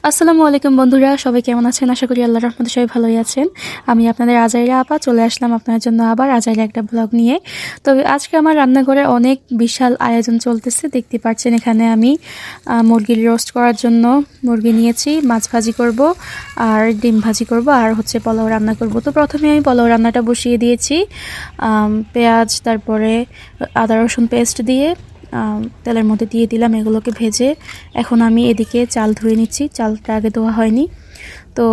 আসসালামু আলাইকুম বন্ধুরা, সবাই কেমন আছেন? আশা করি আল্লাহর রহমতে সবাই ভালোই আছেন। আমি আপনাদের আজাইরা আপা চলে আসলাম আপনাদের জন্য আবার আজাইরা একটা ব্লগ নিয়ে। তবে আজকে আমার রান্নাঘরে অনেক বিশাল আয়োজন চলতেছে। দেখতে পাচ্ছেন এখানে আমি মুরগির রোস্ট করার জন্য মুরগি নিয়েছি, মাছ ভাজি করব আর ডিম ভাজি করব আর হচ্ছে পোলাও রান্না করব। তো প্রথমে আমি পোলাও রান্নাটা বসিয়ে দিয়েছি। পেঁয়াজ, তারপরে আদা রসুন পেস্ট দিয়ে তেলের মধ্যে দিয়ে দিলাম, এগুলোকে ভেজে এখন আমি এদিকে চাল ধুয়ে নিচ্ছি। চালটা আগে ধোয়া হয়নি, তো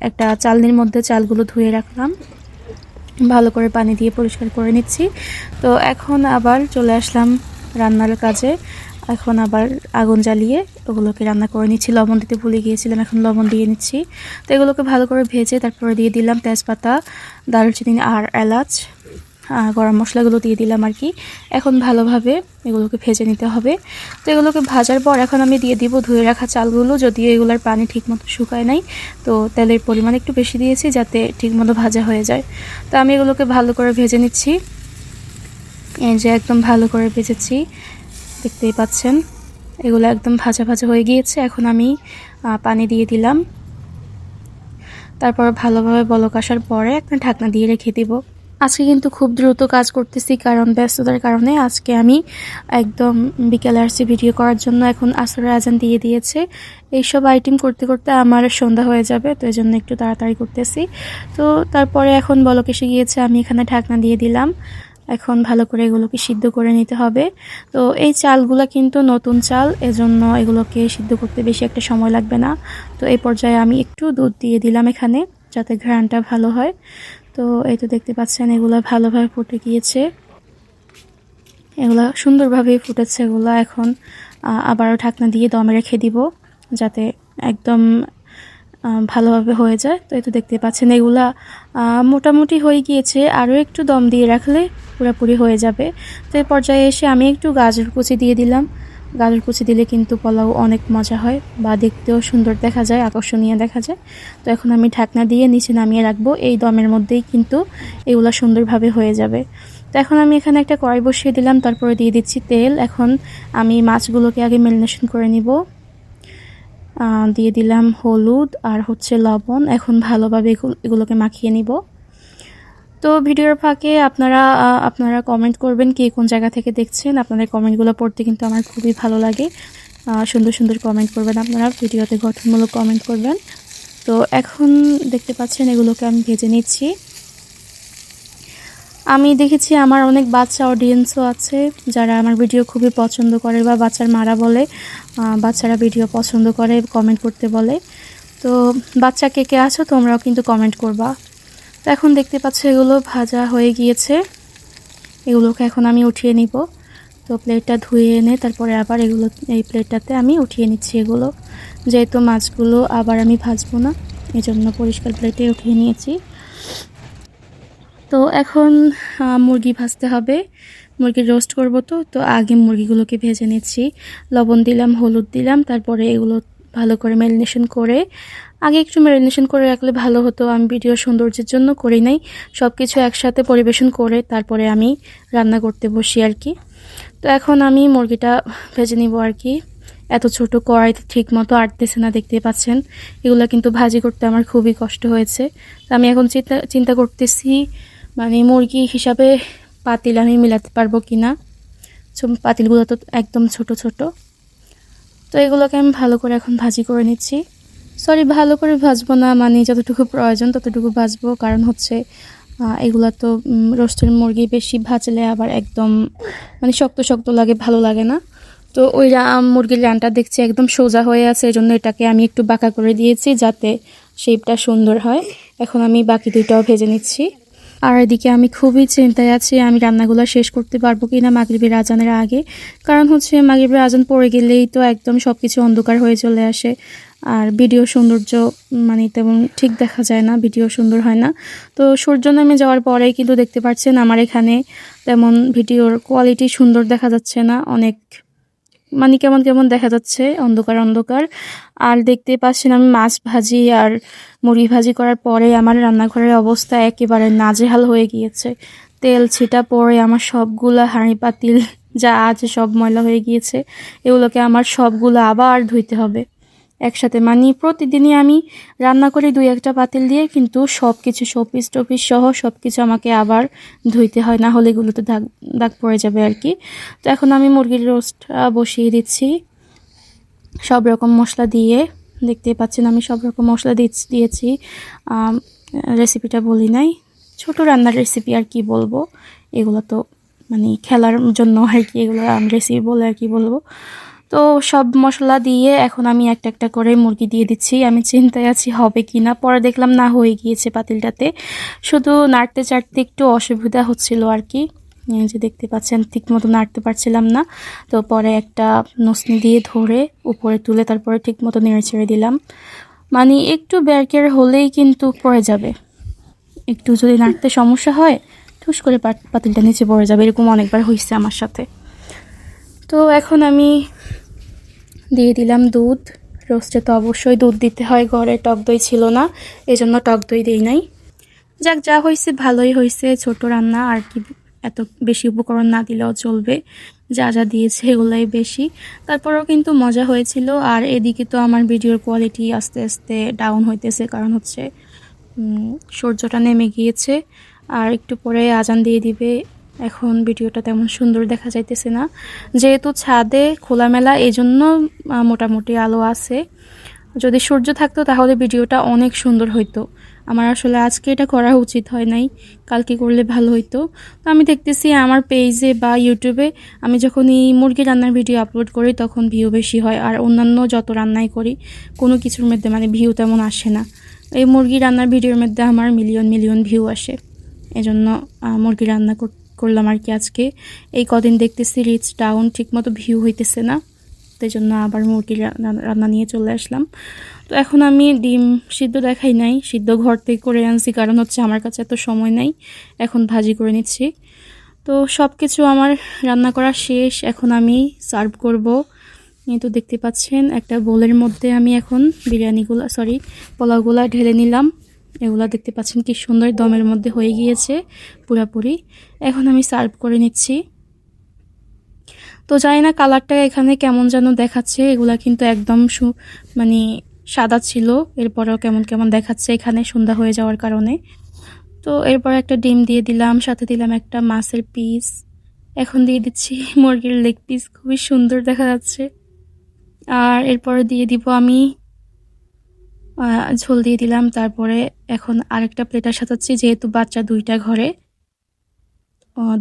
একটা চালনির মধ্যে চালগুলো ধুয়ে রাখলাম, ভালো করে পানি দিয়ে পরিষ্কার করে নিচ্ছি। তো এখন আবার চলে আসলাম রান্নার কাজে। এখন আবার আগুন জ্বালিয়ে ওগুলোকে রান্না করে নিচ্ছি। লবণ দিতে ভুলে গিয়েছিলাম, এখন লবণ দিয়ে নিচ্ছি। তো এগুলোকে ভালো করে ভেজে তারপরে দিয়ে দিলাম তেজপাতা, দারুচিনি আর এলাচ, গরম মশলাগুলো দিয়ে দিলাম আর কি। এখন ভালোভাবে এগুলোকে ভেজে নিতে হবে। তো এগুলোকে ভাজার পর এখন আমি দিয়ে দিব ধুয়ে রাখা চালগুলো, যদিও এগুলোর পানি ঠিকমতো শুকায় নাই, তো তেলের পরিমাণ একটু বেশি দিয়েছি যাতে ঠিকমতো ভাজা হয়ে যায়। তো আমি এগুলোকে ভালো করে ভেজে নিচ্ছি। এই যে একদম ভালো করে ভেজেছি, দেখতেই পাচ্ছেন এগুলো একদম ভাজা ভাজা হয়ে গিয়েছে। এখন আমি পানি দিয়ে দিলাম, তারপর ভালোভাবে বলক আসার পরে একটা ঢাকনা দিয়ে রেখে দিব। আজকে কিন্তু খুব দ্রুত কাজ করতেছি, কারণ ব্যস্ততার কারণে আজকে আমি একদম বিকেলে আসছি ভিডিও করার জন্য। এখন আসরের আজান দিয়ে দিয়েছে, এইসব আইটেম করতে করতে আমার সন্ধ্যা হয়ে যাবে, তো এই জন্য একটু তাড়াতাড়ি করতেছি। তো তারপরে এখন বলক এসে গিয়েছে, আমি এখানে ঢাকনা দিয়ে দিলাম। এখন ভালো করে এগুলোকে সিদ্ধ করে নিতে হবে। তো এই চালগুলো কিন্তু নতুন চাল, এজন্য এগুলোকে সিদ্ধ করতে বেশি একটা সময় লাগবে না। তো এই পর্যায়ে আমি একটু দুধ দিয়ে দিলাম এখানে, যাতে ঘ্রাণটা ভালো হয়। তো এই তো দেখতে পাচ্ছেন এগুলো ভালোভাবে ফুটে গিয়েছে, এগুলা সুন্দরভাবে ফুটেছে। এগুলা এখন আবারও ঢাকনা দিয়ে দমে রেখে দিব, যাতে একদম ভালোভাবে হয়ে যায়। তো এই তো দেখতে পাচ্ছেন এগুলা মোটামুটি হয়ে গিয়েছে, আরও একটু দম দিয়ে রাখলে পুরোপুরি হয়ে যাবে। তো এই পর্যায়ে এসে আমি একটু গাজর কুচি দিয়ে দিলাম। গাজর কুচি দিলে কিন্তু পোলাও অনেক মজা হয়, বা দেখতেও সুন্দর দেখা যায়, আকর্ষণীয় দেখা যায়। তো এখন আমি ঢাকনা দিয়ে নিচে নামিয়ে রাখবো, এই দমের মধ্যেই কিন্তু এগুলো সুন্দরভাবে হয়ে যাবে। তো এখন আমি এখানে একটা কড়াই বসিয়ে দিলাম, তারপরে দিয়ে দিচ্ছি তেল। এখন আমি মাছগুলোকে আগে ম্যারিনেশন করে নিব। দিয়ে দিলাম হলুদ আর হচ্ছে লবণ। এখন ভালোভাবে এগুলোকে মাখিয়ে নিব। তো ভিডিওর ফাঁকে আপনারা কমেন্ট করবেন কে কোন জায়গা থেকে দেখছেন। আপনাদের কমেন্টগুলো পড়তে কিন্তু আমার খুবই ভালো লাগে। সুন্দর সুন্দর কমেন্ট করবেন আপনারা, ভিডিওতে গঠনমূলক কমেন্ট করবেন। তো এখন দেখতে পাচ্ছেন এগুলোকে আমি ভেজে নিচ্ছি। আমি দেখেছি আমার অনেক বাচ্চা অডিয়েন্সও আছে যারা আমার ভিডিও খুবই পছন্দ করে, বা বাচ্চার মারা বলে বাচ্চারা ভিডিও পছন্দ করে, কমেন্ট করতে বলে। তো বাচ্চা কে কে আছো তোমরাও কিন্তু কমেন্ট করবা। তো এখন দেখতে পাচ্ছ এগুলো ভাজা হয়ে গিয়েছে, এগুলোকে এখন আমি উঠিয়ে নিব। তো প্লেটটা ধুয়ে এনে তারপরে আবার এগুলো এই প্লেটটাতে আমি উঠিয়ে নিচ্ছি। এগুলো যেহেতু মাছগুলো আবার আমি ভাজবো না, এই জন্য পরিষ্কার প্লেটে উঠিয়ে নিয়েছি। তো এখন মুরগি ভাজতে হবে, মুরগির রোস্ট করব। তো আগে মুরগিগুলোকে ভেজে নিচ্ছি, লবণ দিলাম, হলুদ দিলাম, তারপরে এগুলো ভালো করে ম্যারিনেশন করে, আগে একটু ম্যারিনেশন করে রাখলে ভালো হতো। আমি ভিডিও সৌন্দর্যের জন্য করি নাই, সব কিছু একসাথে পরিবেশন করে তারপরে আমি রান্না করতে বসি আর কি। তো এখন আমি মুরগিটা ভেজে নিব আর কি। এত ছোট কড়াইতে ঠিক মতো আটতেছে না, দেখতে পাচ্ছেন। এগুলো কিন্তু ভাজি করতে আমার খুবই কষ্ট হয়েছে। তো আমি এখন চিন্তা করতেছি, মানে মুরগি হিসাবে পাতিল আমি মিলাতে পারবো কিনা। পাতিলগুলো তো একদম ছোট ছোট। তো এগুলোকে আমি ভালো করে এখন ভাজি করে নিচ্ছি। সরি, ভালো করে ভাজবো না, মানে যতটুকু প্রয়োজন ততটুকু ভাজবো, কারণ হচ্ছে এগুলা তো রোস্টের মুরগি, বেশি ভাজলে আবার একদম মানে শক্ত শক্ত লাগে, ভালো লাগে না। তো ওই মুরগির রানটা দেখছি একদম সোজা হয়ে আছে, এই জন্য এটাকে আমি একটু বাঁকা করে দিয়েছি যাতে শেপটা সুন্দর হয়। এখন আমি বাকি দুইটাও ভেজে নিচ্ছি। আর এদিকে আমি খুবই চিন্তায় আছি, আমি রান্নাগুলো শেষ করতে পারবো কিনা মাগরিবের আজানের আগে। কারণ হচ্ছে মাগরিবের আজান পড়ে গেলেই তো একদম সব কিছু অন্ধকার হয়ে চলে আসে, আর ভিডিও সৌন্দর্য মানে তেমন ঠিক দেখা যায় না, ভিডিও সুন্দর হয় না। তো সূর্য নেমে যাওয়ার পরেই কিন্তু দেখতে পাচ্ছেন আমার এখানে তেমন ভিডিওর কোয়ালিটি সুন্দর দেখা যাচ্ছে না, অনেক মানে কেমন কেমন দেখা যাচ্ছে, অন্ধকার অন্ধকার। আর দেখতে পাচ্ছেন আমি মাছ ভাজি আর মুরগি ভাজি করার পরে আমার রান্নাঘরের অবস্থা একেবারে নাজেহাল হয়ে গিয়েছে। তেল ছিটা পড়ে আমার সবগুলা হাঁড়ি পাতিল যা আছে সব ময়লা হয়ে গিয়েছে। এগুলোকে আমার সবগুলো আবার ধুইতে হবে। একসাথে, মানে প্রতিদিনই আমি রান্না করি 2-1টা পাতিল দিয়ে, কিন্তু সব কিছু শোপিস টোপিস সহ সব কিছু আমাকে আবার ধুইতে হয়, না হলে এগুলোতে দাগ দাগ পড়ে যাবে আর কি। তো এখন আমি মুরগির রোস্টটা বসিয়ে দিচ্ছি সব রকম মশলা দিয়ে। দেখতেই পাচ্ছেন আমি সব রকম মশলা দিয়েছি। রেসিপিটা বলি নাই, ছোট রান্নার রেসিপি আর কি বলবো, এগুলো তো মানে খেলার জন্য আর কি, এগুলো আমি রেসিপি বলে আর কি বলবো। তো সব মশলা দিয়ে এখন আমি একটা একটা করে মুরগি দিয়ে দিচ্ছি। আমি চিন্তায় আছি হবে কি না, পরে দেখলাম না হয়ে গিয়েছে পাতিলটাতে, শুধু নাড়তে চাড়তে একটু অসুবিধা হচ্ছিল আর কি। যে দেখতে পাচ্ছেন ঠিক মতো নাড়তে পারছিলাম না, তো পরে একটা নসনি দিয়ে ধরে উপরে তুলে তারপরে ঠিক মতো নেড়ে ছেড়ে দিলাম। মানে একটু ব্যারকের হলেই কিন্তু পড়ে যাবে, একটু যদি নাড়তে সমস্যা হয় ঠুস করে পাতিলটা নিচে পড়ে যাবে, এরকম অনেকবার হয়েছে আমার সাথে। তো এখন আমি দিয়ে দিলাম দুধ। রোস্টে তো অবশ্যই দুধ দিতে হয়, ঘরে টক দই ছিল না, এজন্য টক দই দিই নাই। যাক, যা হয়েছে ভালোই হয়েছে, ছোট রান্না আর কি, এত বেশি উপকরণ না দিলেও চলবে, যা যা দিয়েছে এগুলাই বেশি, তারপরেও কিন্তু মজা হয়েছিল। আর এদিকে তো আমার ভিডিওর কোয়ালিটি আস্তে আস্তে ডাউন হইতেছে, কারণ হচ্ছে সূর্যটা নেমে গিয়েছে আর একটু পরে আজান দিয়ে দিবে। এখন ভিডিওটা তেমন সুন্দর দেখা যাইতেছে না, যেহেতু ছাদে খোলামেলা, এই জন্য মোটামুটি আলো আছে। যদি সূর্য থাকতো তাহলে ভিডিওটা অনেক সুন্দর হইতো। আমার আসলে আজকে এটা করা উচিত হয় নাই, কালকে করলে ভালো হইতো। তো আমি দেখতেছি আমার পেজে বা ইউটিউবে আমি যখন এই মুরগি রান্নার ভিডিও আপলোড করি তখন ভিউ বেশি হয়, আর অন্যান্য যত রান্নাই করি কোনো কিছুর মধ্যে মানে ভিউ তেমন আসে না। এই মুরগি রান্নার ভিডিওর মধ্যে আমার মিলিয়ন মিলিয়ন ভিউ আসে, এজন্য মুরগি রান্না করলাম আর কি আজকে। এই কদিন দেখতেছি রিচ ডাউন, ঠিকমতো ভিউ হইতেছে না, তাই জন্য আবার মুরগি রান্না নিয়ে চলে আসলাম। তো এখন আমি ডিম সিদ্ধ দেখাই নাই, সিদ্ধ ঘর থেকে করে আনছি, কারণ হচ্ছে আমার কাছে এত সময় নাই, এখন ভাজি করে নিচ্ছি। তো সব কিছু আমার রান্না করা শেষ, এখন আমি সার্ভ করব। তো দেখতে পাচ্ছেন একটা বোলের মধ্যে আমি এখন পোলাওগুলা ঢেলে নিলাম। এগুলা দেখতে পাচ্ছেন কি সুন্দর দমের মধ্যে হয়ে গিয়েছে পুরাপুরি। এখন আমি সার্ভ করে নিচ্ছি। তো জানি না কালারটা এখানে কেমন যেন দেখাচ্ছে, এগুলা কিন্তু একদম মানে সাদা ছিল, এরপরেও কেমন কেমন দেখাচ্ছে এখানে সন্ধ্যা হয়ে যাওয়ার কারণে। তো এরপর একটা ডিম দিয়ে দিলাম, সাথে দিলাম একটা মাছের পিস, এখন দিয়ে দিচ্ছি মুরগির লেগ পিস, খুবই সুন্দর দেখা যাচ্ছে। আর এরপরে দিয়ে দিব আমি ঝোল দিয়ে দিলাম। তারপরে এখন আরেকটা প্লেটার সাজাচ্ছি, যেহেতু বাচ্চা 2টা ঘরে,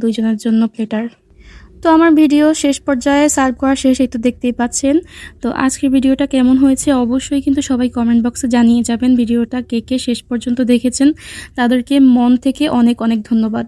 2জনের জন্য প্লেটার। তো আমার ভিডিও শেষ পর্যায়ে সার্ভ করা শেষ, এই তো দেখতেই পাচ্ছেন। তো আজকের ভিডিওটা কেমন হয়েছে অবশ্যই কিন্তু সবাই কমেন্ট বক্সে জানিয়ে যাবেন। ভিডিওটা কে কে শেষ পর্যন্ত দেখেছেন তাদেরকে মন থেকে অনেক অনেক ধন্যবাদ।